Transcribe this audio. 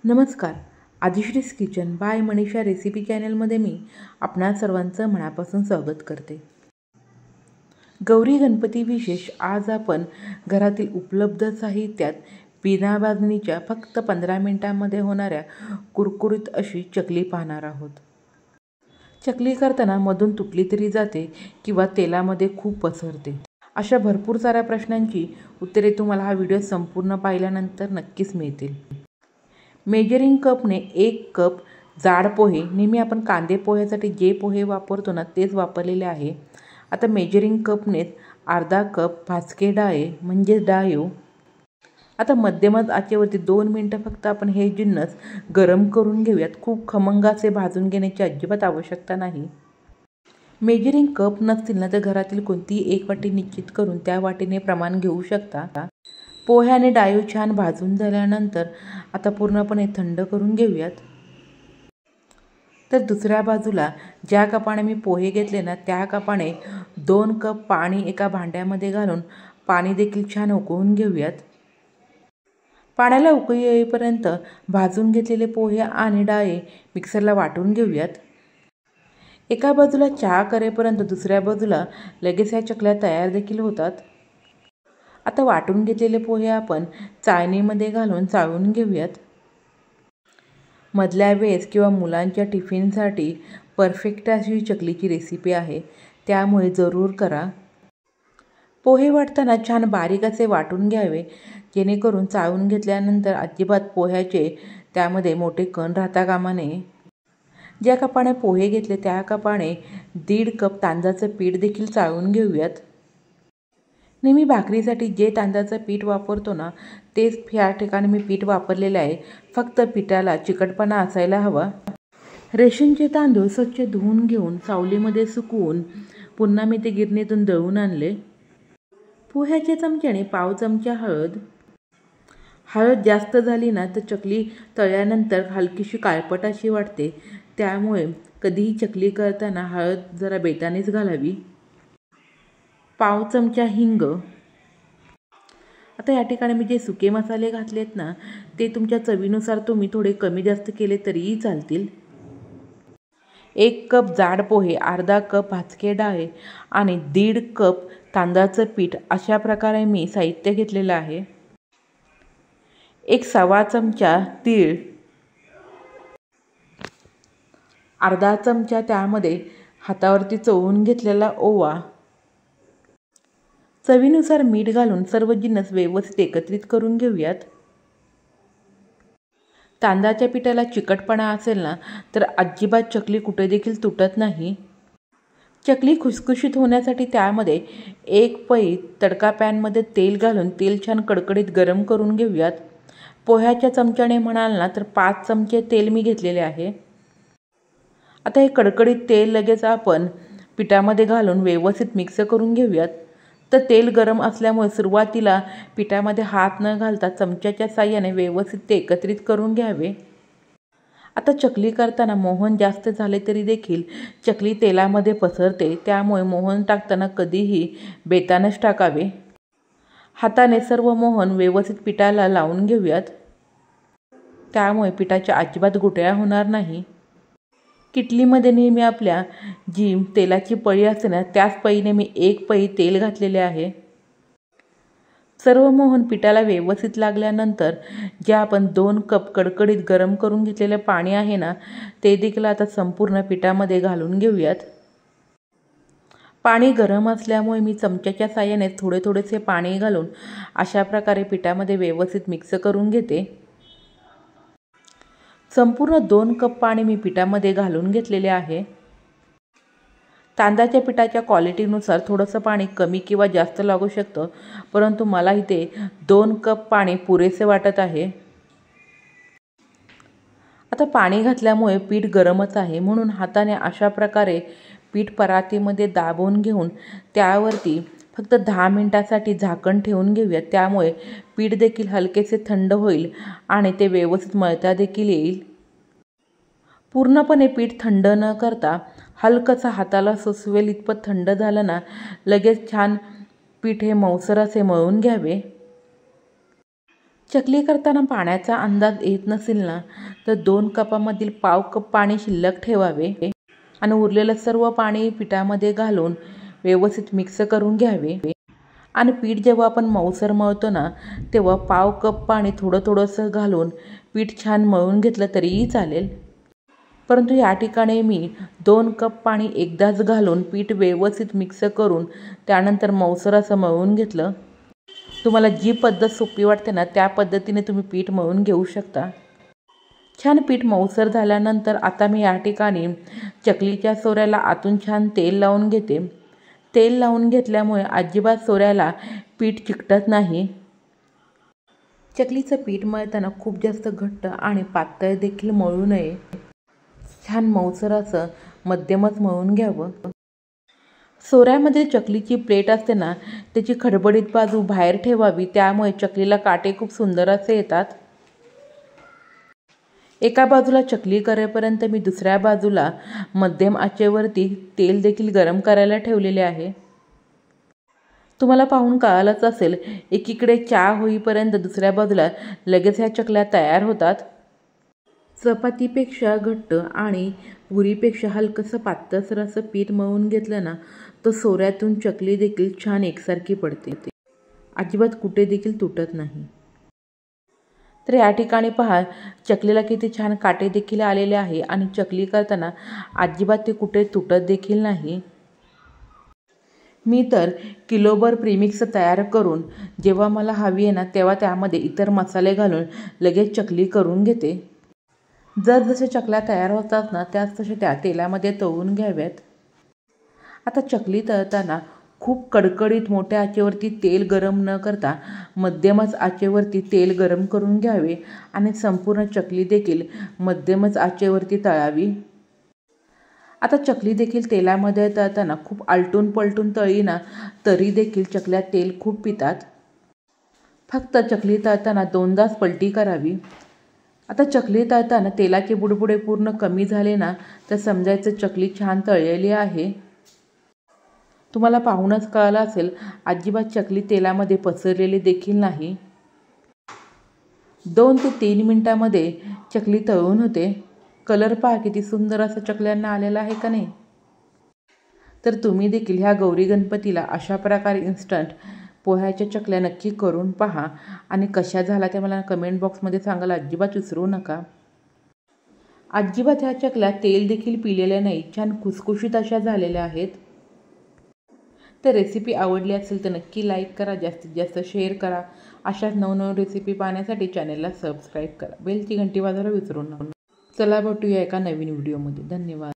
नमस्कार. आदिश्रीज kitchen bye Manisha recipe चॅनलमध्ये मी आपणा सर्वांचं मनापासून स्वागत करते. गौरी गणपती विशेष आज आपण घरातील उपलब्ध साहित्यात बिना भाजणीच्या फक्त 15 मिनिटांमध्ये होणाऱ्या कुरकुरीत अशी चकली पाहणार आहोत. चकली करताना मधून तुटली तरी जाते किंवा तेलामध्ये खूप पसरते. अशा भरपूर साऱ्या प्रश्नांची उत्तरे तुम्हाला हा व्हिडिओ संपूर्ण पाहिल्यानंतर नक्कीच मिळतील. मेजरिंग कपने 1 कप जाड पोहे, नेहमी आपण कांदे पोह्यासाठी जे पोहे वापरतो ना तेच वापरलेले आहे. आता मेजरिंग कपने अर्धा कप भाजके डाळे म्हणजे डाळीव. आता मध्यमच आचेवरती 2 मिनटं फक्त आपण हे जिन्नस गरम करून घेऊयात. खूप खमंग असे भाजून घेण्याची अजिबात आवश्यकता नाही. मेजरिंग कप नसतील ना तर घरातील कोणतीही एक वाटी निश्चित करून त्या वाटीने प्रमाण घेऊ शकता. पोहे आणि डाळी छान भाजून झाल्यानंतर आता पूर्णपणे थंड करून घेऊयात. तर दुसऱ्या बाजूला ज्या कपाने मी पोहे घेतले ना त्या कपाने 2 कप पाणी एका भांड्यामध्ये घालून पाणी देखील छान उकळून घेऊयात. पाण्याला उकळी येईपर्यंत भाजून घेतलेले पोहे आणि डाळी मिक्सरला वाटून घेऊयात. एका बाजूला चहा करेपर्यंत दुसऱ्या बाजूला लगेच ह्या चकल्या तयार देखील होतात. आता वाटून घेतलेले पोहे आपण चाळणीमध्ये घालून चाळून घेऊयात. मधल्या वेळेस किंवा मुलांच्या टिफिनसाठी परफेक्ट अशी चकलीची रेसिपी आहे, त्यामुळे जरूर करा. पोहे वाटताना छान बारीक असे वाटून घ्यावे, जेणेकरून चाळून घेतल्यानंतर अजिबात पोह्याचे त्यामध्ये मोठे कण राहता कामा नये. ज्या कपाने पोहे घेतले त्या कपाने 1.5 कप तांदळाचं पीठ देखील चाळून घेऊयात. नेहमी भाकरीसाठी जे तांदळाचं पीठ वापरतो ना तेच ह्या ठिकाणी मी पीठ वापरलेलं आहे. फक्त पिठाला चिकटपणा असायला हवा. रेशनचे तांदूळ स्वच्छ धुवून घेऊन सावलीमध्ये सुकवून पुन्हा मी ते गिरणीतून दळून आणले. पोह्याच्या चमच्याने पाव चमचा हळद जास्त झाली ना तर चकली तळल्यानंतर हलकीशी काळपट अशी वाटते, त्यामुळे कधीही चकली करताना हळद जरा बेतानेच घालावी. पाव चमचा हिंग. आता या ठिकाणी मी जे सुके मसाले घातलेत ना ते तुमच्या चवीनुसार तुम्ही थोडे कमी जास्त केले तरीही चालतील. 1 कप जाड पोहे, अर्धा कप भाजके डाळे आणि 1.5 कप तांदळाचं पीठ अशा प्रकारे मी साहित्य घेतलेलं आहे. 1 सव्वा चमचा तीळ, अर्धा चमचा त्यामध्ये हातावरती चोळून घेतलेला ओवा, चवीनुसार मीठ घालून सर्व जिन्नस व्यवस्थित एकत्रित करून घेऊयात. तांदळाच्या पिठाला चिकटपणा असेल ना तर अजिबात चकली कुठे देखील तुटत नाही. चकली खुसखुशीत होण्यासाठी त्यामध्ये 1 पळी तडका पॅनमध्ये तेल घालून तेल छान कडकडीत गरम करून घेऊयात. पोह्याच्या चमच्याने म्हणाल ना तर 5 चमचे तेल मी घेतलेले आहे. आता हे कडकडीत तेल लगेच आपण पिठामध्ये घालून व्यवस्थित मिक्स करून घेऊयात. तर तेल गरम असल्यामुळे सुरुवातीला पिठामध्ये हात न घालता चमच्याच्या साहाय्याने व्यवस्थित ते एकत्रित करून घ्यावे. आता चकली करताना मोहन जास्त झाले तरी देखील चकली तेलामध्ये पसरते, त्यामुळे मोहन टाकताना कधीही बेतानच टाकावे. हाताने सर्व मोहन व्यवस्थित पिठाला लावून घेऊयात, त्यामुळे पिठाच्या अजिबात गुठळ्या होणार नाही. किटलीमध्ये नेहमी आपल्या जी तेलाची पळी असते ना त्याच पळीने मी 1 पळी तेल घातलेले आहे. सर्व मोहन पिठाला व्यवस्थित लागल्यानंतर जे आपण 2 कप कडकडीत गरम करून घेतलेले पाणी आहे ना ते देखील आता संपूर्ण पिठामध्ये घालून घेऊयात. पाणी गरम असल्यामुळे मी चमच्याच्या साहाय्याने थोडेसे पाणी घालून अशा प्रकारे पिठामध्ये व्यवस्थित मिक्स करून घेते. संपूर्ण 2 कप पाणी मी पिठामध्ये घालून घेतलेले आहे. तांदळाच्या पिठाच्या क्वालिटीनुसार थोडंसं पाणी कमी किंवा जास्त लागू शकतं, परंतु मला इथे 2 कप पाणी पुरेसे वाटत आहे. आता पाणी घातल्यामुळे पीठ गरमच आहे, म्हणून हाताने अशा प्रकारे पीठ परातीमध्ये दाबून घेऊन त्यावरती फक्त 10 मिनिटांसाठी झाकण ठेवून घेऊयात. त्यामुळे पीठ देखील हलकेसे थंड होईल आणि ते व्यवस्थित मळता देखील येईल. पूर्णपणे पीठ थंड न करता हलकंसं हाताला सोसवेल इतपत थंड झालं ना लगेच छान पीठ हे मऊसर असे मळून घ्यावे. चकली करताना पाण्याचा अंदाज येत नसेल ना तर 2 कपामधील पाव कप पाणी शिल्लक ठेवावे आणि उरलेलं सर्व पाणी पिठामध्ये घालून व्यवस्थित मिक्स करून घ्यावे. आणि पीठ जेव्हा आपण मऊसर मळतो ना तेव्हा पाव कप पाणी थोडंसं घालून पीठ छान मळून घेतलं तरीही चालेल. परंतु या ठिकाणी मी 2 कप पाणी एकदाच घालून पीठ व्यवस्थित मिक्स करून त्यानंतर मऊसर असं मळून घेतलं. तुम्हाला जी पद्धत सोपी वाटते ना त्या पद्धतीने तुम्ही पीठ मळून घेऊ शकता. छान पीठ मऊसर झाल्यानंतर आता मी या ठिकाणी चकलीच्या सोऱ्याला आतून छान तेल लावून घेते. तेल लावून घेतल्यामुळे अजिबात सोऱ्याला पीठ चिकटत नाही. चकलीचं पीठ मळताना खूप जास्त घट्ट आणि पातळ देखील मळू नये. छान मऊसर असं मध्यमच मळून घ्यावं. सोऱ्यामध्ये चकलीची प्लेट असते ना त्याची खडबडीत बाजू बाहेर ठेवावी, त्यामुळे चकलीला काटे खूप सुंदर असे येतात. एका बाजूला चकली करेपर्यंत मी दुसऱ्या बाजूला मध्यम आचेवरती तेल देखील गरम करायला ठेवलेले आहे. तुम्हाला पाहून कळालंच असेल, एकीकडे चहा होईपर्यंत दुसऱ्या बाजूला लगेच ह्या चकल्या तयार होतात. चपातीपेक्षा घट्ट आणि पुरीपेक्षा हलकंसं पातळसर असं पीठ मळून घेतलं ना तर सोऱ्यातून चकली देखील छान एकसारखी पडते. अजिबात कुठे देखील तुटत नाही. तर या ठिकाणी पहा चकलीला किती छान काटे देखील आलेले आहे आणि चकली करताना अजिबात ते कुठे तुटत देखील नाही. मी तर किलोभर प्रीमिक्स तयार करून जेव्हा मला हवी आहे ना तेव्हा त्यामध्ये इतर मसाले घालून लगेच चकली करून घेते. जसे चकल्या तयार होतात ना त्याच तसे त्या तेलामध्ये तळून घ्याव्यात. आता चकली तळताना खूप कडकडीत मोठ्या आचेवरती तेल गरम न करता मध्यमच आचेवरती तेल गरम करून घ्यावे आणि संपूर्ण चकली देखील मध्यमच आचेवरती तळावी. आता चकली देखील तेलामध्ये तळताना खूप आलटून पलटून तळली ना तरी देखील चकल्यात तेल खूप पितात. फक्त चकली तळताना 2दाच पलटी करावी. आता चकली तळताना तेलाचे बुडबुडे पूर्ण कमी झाले ना तर समजायचं चकली छान तळलेली आहे. तुम्हाला पाहूनच कळलं असेल, अजिबात चकली तेलामध्ये पसरलेली देखील नाही. 2 ते 3 मिनिटांमध्ये चकली तळून होते. कलर पहा किती सुंदर असं चकल्यांना आलेला आहे का नाही. तर तुम्ही देखील ह्या गौरी गणपतीला अशा प्रकारे इन्स्टंट पोह्याच्या चकल्या नक्की करून पहा आणि कशा झाल्या ते मला कमेंट बॉक्समध्ये सांगायला अजिबात विसरू नका. अजिबात ह्या चकल्या तेल देखील पिलेल्या नाही, छान खुसखुशीत अशा झालेल्या आहेत. तर रेसिपी आवडली असेल तर नक्की लाईक करा, जास्तीत जास्त शेअर करा. अशाच नवनवीन रेसिपी पाहण्यासाठी चॅनलला सबस्क्राईब करा. बेलची घंटी वाजवायला विसरू नका. चला भेटूया एका नवीन व्हिडिओमध्ये. धन्यवाद.